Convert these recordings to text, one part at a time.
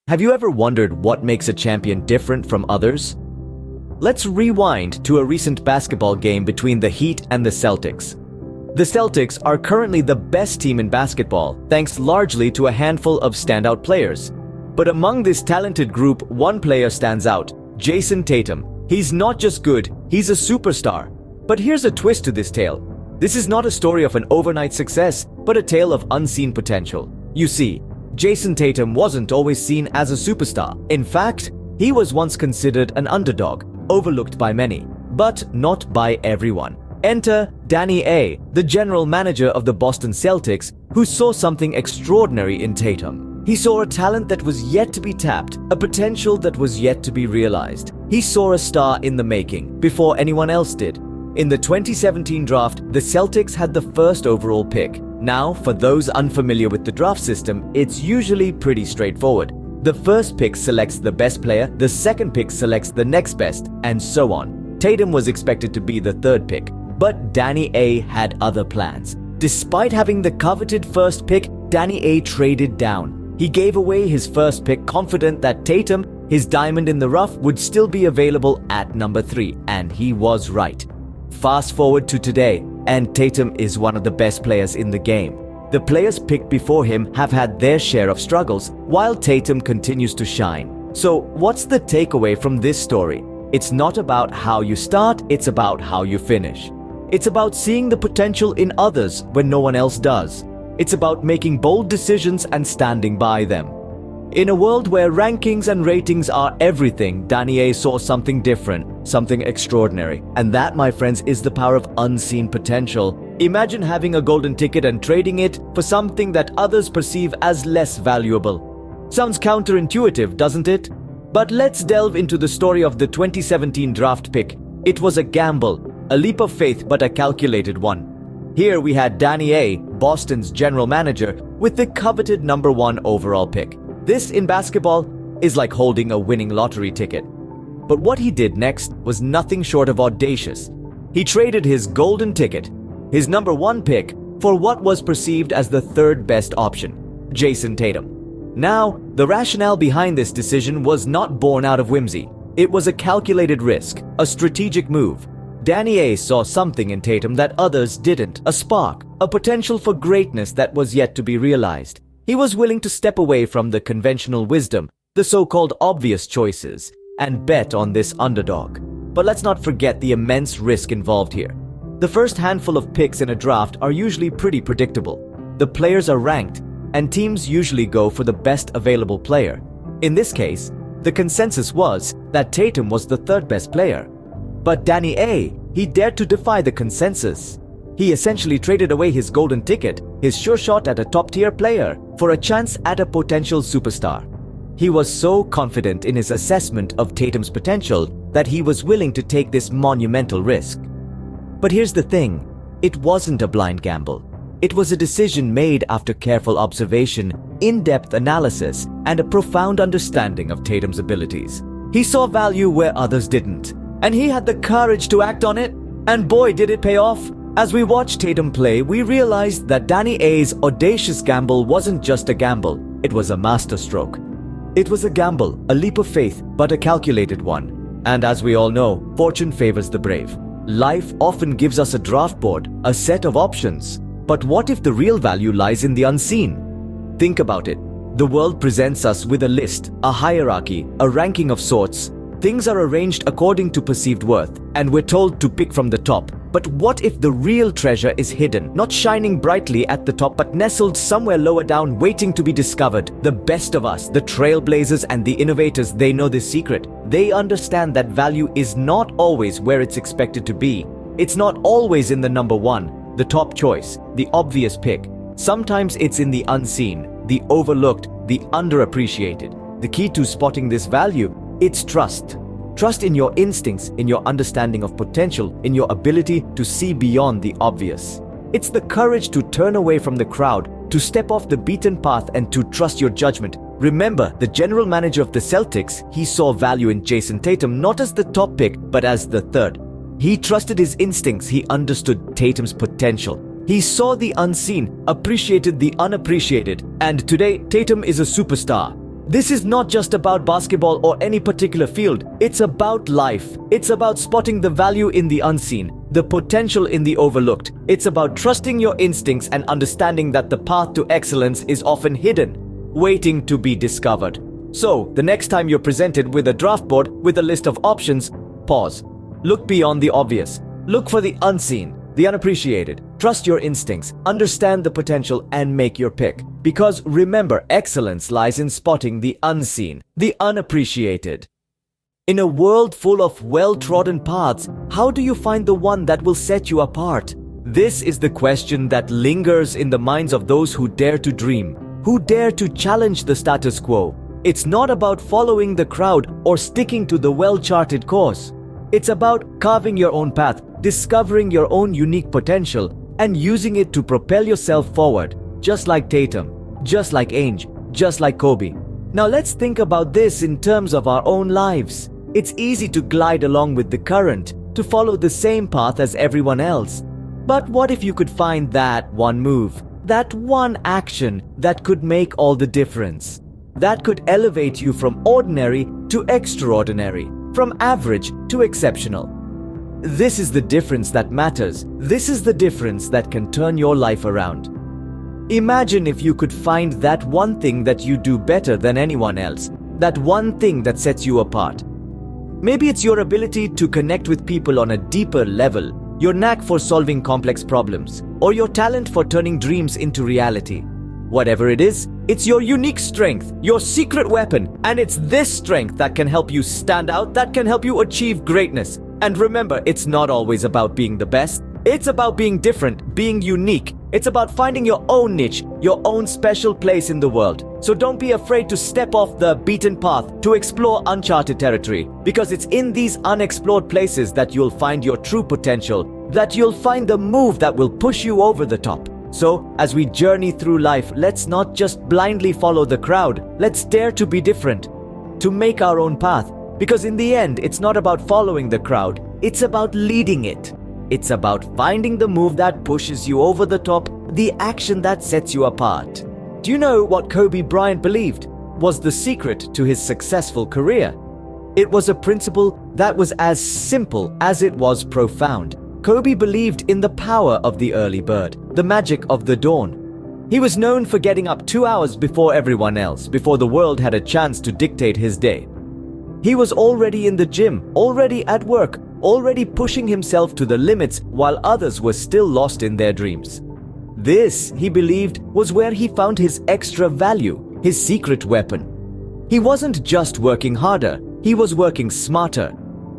Have you ever wondered what makes a champion different from others? Let's rewind to a recent basketball game between the Heat and the Celtics. The Celtics are currently the best team in basketball, thanks largely to a handful of standout players. But among this talented group, one player stands out: Jason Tatum. He's not just good, he's a superstar. But here's a twist to this tale. This is not a story of an overnight success, but a tale of unseen potential. You see, Jason Tatum wasn't always seen as a superstar. In fact, he was once considered an underdog, overlooked by many, but not by everyone. Enter Danny A, the general manager of the Boston Celtics, who saw something extraordinary in Tatum. He saw a talent that was yet to be tapped, a potential that was yet to be realized. He saw a star in the making before anyone else did. In the 2017 draft, the Celtics had the first overall pick. Now, for those unfamiliar with the draft system, it's usually pretty straightforward. The first pick selects the best player, the second pick selects the next best, and so on. Tatum was expected to be the third pick, but Danny A had other plans. Despite having the coveted first pick, Danny A traded down. He gave away his first pick confident that Tatum, his diamond in the rough, would still be available at number 3, and he was right. Fast forward to today, and Tatum is one of the best players in the game. The players picked before him have had their share of struggles, while Tatum continues to shine. So what's the takeaway from this story? It's not about how you start, it's about how you finish. It's about seeing the potential in others when no one else does. It's about making bold decisions and standing by them. In a world where rankings and ratings are everything, Danny A saw something different, something extraordinary. And that, my friends, is the power of unseen potential. Imagine having a golden ticket and trading it for something that others perceive as less valuable. Sounds counterintuitive, doesn't it? But let's delve into the story of the 2017 draft pick. It was a gamble, a leap of faith, but a calculated one. Here we had Danny A, Boston's general manager, with the coveted number 1 overall pick. This in basketball is like holding a winning lottery ticket. But what he did next was nothing short of audacious. He traded his golden ticket, his number 1 pick, for what was perceived as the third best option, Jason Tatum. Now, the rationale behind this decision was not born out of whimsy. It was a calculated risk, a strategic move. Danny A saw something in Tatum that others didn't, a spark, a potential for greatness that was yet to be realized. He was willing to step away from the conventional wisdom, the so-called obvious choices, and bet on this underdog. But let's not forget the immense risk involved here. The first handful of picks in a draft are usually pretty predictable. The players are ranked, and teams usually go for the best available player. In this case, the consensus was that Tatum was the third best player. But Danny A, he dared to defy the consensus. He essentially traded away his golden ticket, his sure shot at a top-tier player, for a chance at a potential superstar. He was so confident in his assessment of Tatum's potential that he was willing to take this monumental risk. But here's the thing, it wasn't a blind gamble. It was a decision made after careful observation, in-depth analysis, and a profound understanding of Tatum's abilities. He saw value where others didn't, and he had the courage to act on it, and boy did it pay off. As we watched Tatum play, we realized that Danny A's audacious gamble wasn't just a gamble, it was a masterstroke. It was a gamble, a leap of faith, but a calculated one. And as we all know, fortune favors the brave. Life often gives us a draft board, a set of options. But what if the real value lies in the unseen? Think about it. The world presents us with a list, a hierarchy, a ranking of sorts. Things are arranged according to perceived worth, and we're told to pick from the top. But what if the real treasure is hidden, not shining brightly at the top, but nestled somewhere lower down, waiting to be discovered? The best of us, the trailblazers and the innovators, they know this secret. They understand that value is not always where it's expected to be. It's not always in the number 1, the top choice, the obvious pick. Sometimes it's in the unseen, the overlooked, the underappreciated. The key to spotting this value, it's trust. Trust in your instincts, in your understanding of potential, in your ability to see beyond the obvious. It's the courage to turn away from the crowd, to step off the beaten path and to trust your judgment. Remember, the general manager of the Celtics, he saw value in Jason Tatum not as the top pick, but as the third. He trusted his instincts, he understood Tatum's potential. He saw the unseen, appreciated the unappreciated, and today Tatum is a superstar. This is not just about basketball or any particular field. It's about life. It's about spotting the value in the unseen, the potential in the overlooked. It's about trusting your instincts and understanding that the path to excellence is often hidden, waiting to be discovered. So, the next time you're presented with a draft board with a list of options, pause. Look beyond the obvious. Look for the unseen, the unappreciated. Trust your instincts, understand the potential, and make your pick. Because remember, excellence lies in spotting the unseen, the unappreciated. In a world full of well-trodden paths, how do you find the one that will set you apart? This is the question that lingers in the minds of those who dare to dream, who dare to challenge the status quo. It's not about following the crowd or sticking to the well-charted course. It's about carving your own path, discovering your own unique potential, and using it to propel yourself forward, just like Tatum, just like Ainge, just like Kobe. Now let's think about this in terms of our own lives. It's easy to glide along with the current, to follow the same path as everyone else. But what if you could find that one move, that one action that could make all the difference? That could elevate you from ordinary to extraordinary, from average to exceptional. This is the difference that matters. This is the difference that can turn your life around. Imagine if you could find that one thing that you do better than anyone else, that one thing that sets you apart. Maybe it's your ability to connect with people on a deeper level, your knack for solving complex problems, or your talent for turning dreams into reality. Whatever it is, it's your unique strength, your secret weapon, and it's this strength that can help you stand out, that can help you achieve greatness. And remember, it's not always about being the best. It's about being different, being unique. It's about finding your own niche, your own special place in the world. So don't be afraid to step off the beaten path, to explore uncharted territory, because it's in these unexplored places that you'll find your true potential, that you'll find the move that will push you over the top. So, as we journey through life, let's not just blindly follow the crowd. Let's dare to be different, to make our own path. Because in the end, it's not about following the crowd, it's about leading it. It's about finding the move that pushes you over the top, the action that sets you apart. Do you know what Kobe Bryant believed was the secret to his successful career? It was a principle that was as simple as it was profound. Kobe believed in the power of the early bird, the magic of the dawn. He was known for getting up 2 hours before everyone else, before the world had a chance to dictate his day. He was already in the gym, already at work, already pushing himself to the limits while others were still lost in their dreams. This, he believed, was where he found his extra value, his secret weapon. He wasn't just working harder, he was working smarter.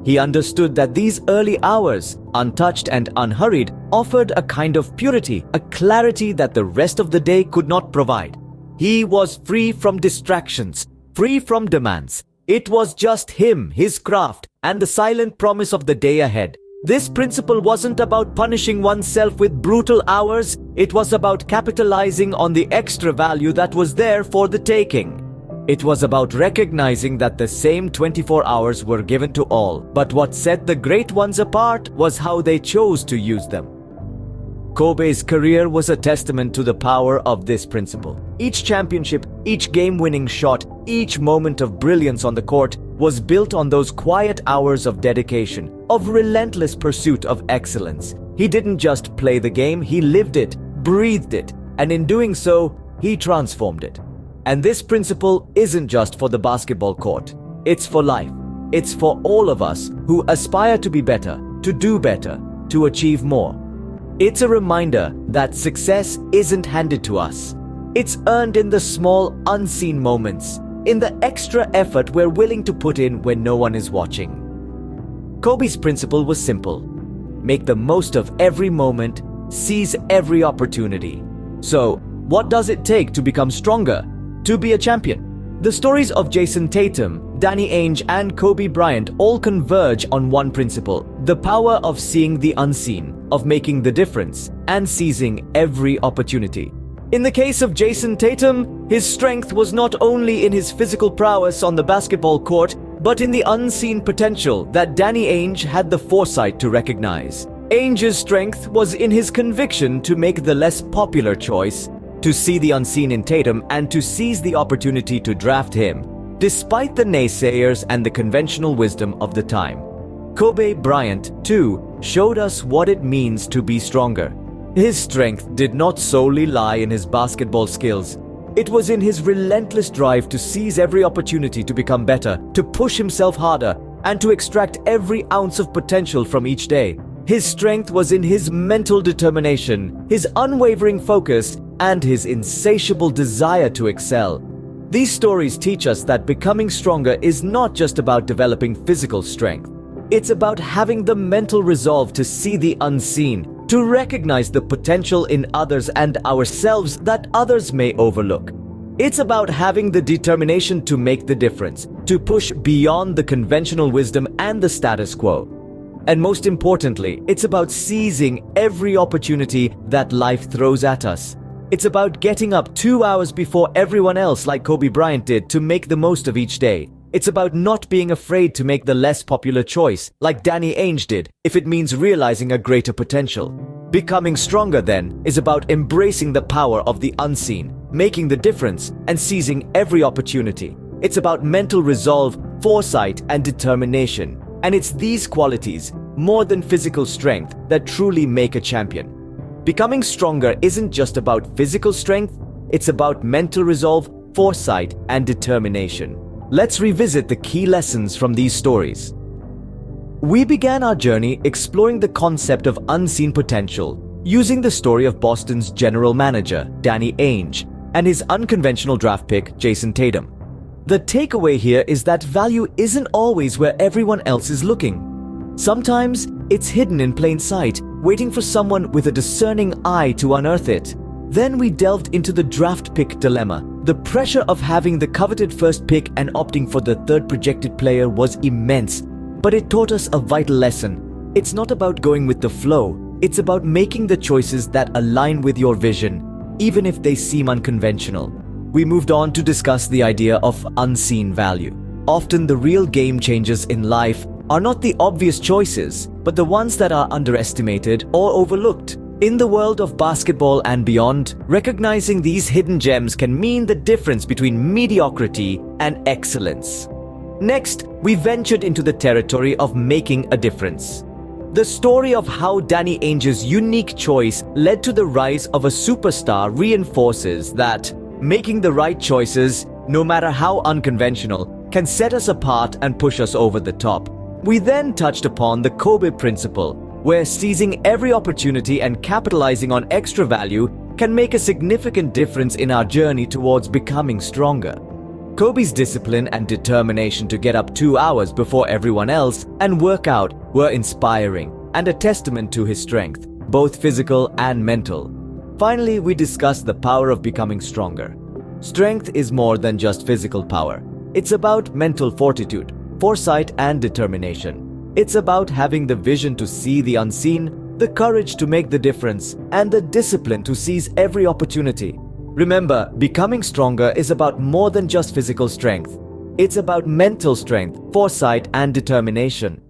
He understood that these early hours, untouched and unhurried, offered a kind of purity, a clarity that the rest of the day could not provide. He was free from distractions, free from demands. It was just him, his craft, and the silent promise of the day ahead. This principle wasn't about punishing oneself with brutal hours, it was about capitalizing on the extra value that was there for the taking. It was about recognizing that the same 24 hours were given to all, but what set the great ones apart was how they chose to use them. Kobe's career was a testament to the power of this principle. Each championship, each game-winning shot, each moment of brilliance on the court was built on those quiet hours of dedication, of relentless pursuit of excellence. He didn't just play the game, he lived it, breathed it, and in doing so, he transformed it. And this principle isn't just for the basketball court. It's for life. It's for all of us who aspire to be better, to do better, to achieve more. It's a reminder that success isn't handed to us. It's earned in the small, unseen moments, in the extra effort we're willing to put in when no one is watching. Kobe's principle was simple. Make the most of every moment, seize every opportunity. So, what does it take to become stronger? To be a champion? The stories of Jason Tatum, Danny Ainge, and Kobe Bryant all converge on one principle: the power of seeing the unseen, of making the difference, and seizing every opportunity. In the case of Jason Tatum, his strength was not only in his physical prowess on the basketball court, but in the unseen potential that Danny Ainge had the foresight to recognize. Ainge's strength was in his conviction to make the less popular choice, to see the unseen in Tatum and to seize the opportunity to draft him, despite the naysayers and the conventional wisdom of the time. Kobe Bryant, too, showed us what it means to be stronger. His strength did not solely lie in his basketball skills. It was in his relentless drive to seize every opportunity to become better, to push himself harder, and to extract every ounce of potential from each day. His strength was in his mental determination, his unwavering focus, and his insatiable desire to excel. These stories teach us that becoming stronger is not just about developing physical strength. It's about having the mental resolve to see the unseen, to recognize the potential in others and ourselves that others may overlook. It's about having the determination to make the difference, to push beyond the conventional wisdom and the status quo. And most importantly, it's about seizing every opportunity that life throws at us. It's about getting up 2 hours before everyone else, like Kobe Bryant did, to make the most of each day. It's about not being afraid to make the less popular choice, like Danny Ainge did, if it means realizing a greater potential. Becoming stronger, then, is about embracing the power of the unseen, making the difference, and seizing every opportunity. It's about mental resolve, foresight, and determination. And it's these qualities, more than physical strength, that truly make a champion. Becoming stronger isn't just about physical strength, it's about mental resolve, foresight, and determination. Let's revisit the key lessons from these stories. We began our journey exploring the concept of unseen potential, using the story of Boston's general manager, Danny Ainge, and his unconventional draft pick, Jason Tatum. The takeaway here is that value isn't always where everyone else is looking. Sometimes it's hidden in plain sight, waiting for someone with a discerning eye to unearth it. Then we delved into the draft pick dilemma. The pressure of having the coveted first pick and opting for the third projected player was immense, but it taught us a vital lesson. It's not about going with the flow, it's about making the choices that align with your vision, even if they seem unconventional. We moved on to discuss the idea of unseen value. Often the real game changers in life are not the obvious choices, but the ones that are underestimated or overlooked. In the world of basketball and beyond, recognizing these hidden gems can mean the difference between mediocrity and excellence. Next, we ventured into the territory of making a difference. The story of how Danny Ainge's unique choice led to the rise of a superstar reinforces that making the right choices, no matter how unconventional, can set us apart and push us over the top. We then touched upon the Kobe principle, where seizing every opportunity and capitalizing on extra value can make a significant difference in our journey towards becoming stronger. Kobe's discipline and determination to get up 2 hours before everyone else and work out were inspiring and a testament to his strength, both physical and mental. Finally, we discussed the power of becoming stronger. Strength is more than just physical power. It's about mental fortitude, foresight, and determination. It's about having the vision to see the unseen, the courage to make the difference, and the discipline to seize every opportunity. Remember, becoming stronger is about more than just physical strength. It's about mental strength, foresight, and determination.